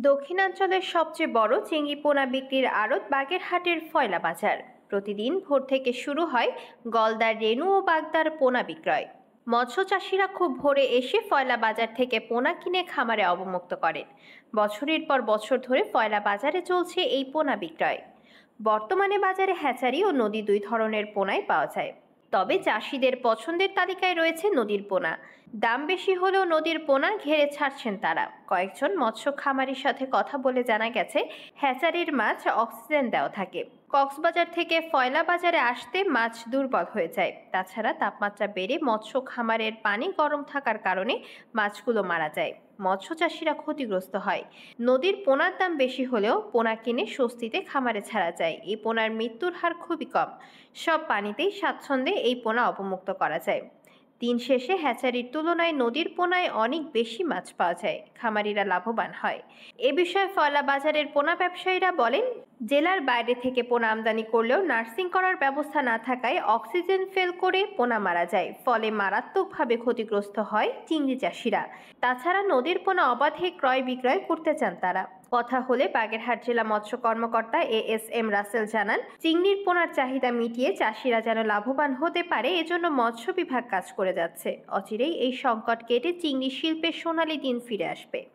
দক্ষিণাঞ্চলের সবচেয়ে বড় চিংড়ি পোনা বিক্রির আড়ত বাগেরহাটের ফয়লা বাজার। প্রতিদিন ভোর থেকে শুরু হয় গলদার, রেণু ও বাগদার পোনা বিক্রয়। মৎস্য চাষিরা খুব ভোরে এসে ফয়লা বাজার থেকে পোনা কিনে খামারে অবমুক্ত করেন। বছরের পর বছর ধরে ফয়লা বাজারে চলছে এই পোনা বিক্রয়। বর্তমানে বাজারে হ্যাচারি ও নদী দুই ধরনের পোনাই পাওয়া যায়। তবে চাষিদের পছন্দের তালিকায় রয়েছে নদীর পোনা। দাম বেশি হলেও নদীর পোনা ঘেরে ছাড়ছেন তারা। কয়েকজন মৎস্য খামারির সাথে কথা বলে জানা গেছে, হ্যাচারির মাছ অক্সিজেন দেওয়া থাকে। কক্সবাজার থেকে ফয়লা বাজারে আসতে মাছ দুর্বল হয়ে যায়। তাছাড়া তাপমাত্রা বেড়ে মৎস্য খামারের পানি গরম থাকার কারণে মাছগুলো মারা যায়। মৎস্য চাষিরা ক্ষতিগ্রস্ত হয়। নদীর পোনার দাম বেশি হলেও পোনা কিনে স্বস্তিতে খামারে ছাড়া যায়। এই পোনার মৃত্যুর হার খুবই কম। সব পানিতেই স্বাচ্ছন্দ্যে এই পোনা অবমুক্ত করা যায়। দিন শেষে হ্যাচারির তুলনায় নদীর পোনায় অনেক বেশি মাছ পাওয়া যায়। খামারিরা লাভবান হয়। এ বিষয়ে ফয়লা বাজারের পোনা ব্যবসায়ীরা বলেন, জেলার বাইরে থেকে পোনা আমদানি করলেও নার্সিং করার ব্যবস্থা না থাকায় অক্সিজেন ফেল করে পোনা মারা যায়। ফলে মারাত্মকভাবে ক্ষতিগ্রস্ত হয় চিংড়ি চাষিরা। তাছাড়া নদীর পোনা অবাধে ক্রয় বিক্রয় করতে চান তারা। কথা হলে বাগেরহাট জেলা মৎস্য কর্মকর্তা ASM রাসেল জানান, চিংড়ির পোনার চাহিদা মিটিয়ে চাষিরা যেন লাভবান হতে পারে, এজন্য মৎস্য বিভাগ কাজ করে যাচ্ছে। অচিরেই এই সংকট কেটে চিংড়ি শিল্পের সোনালী দিন ফিরে আসবে।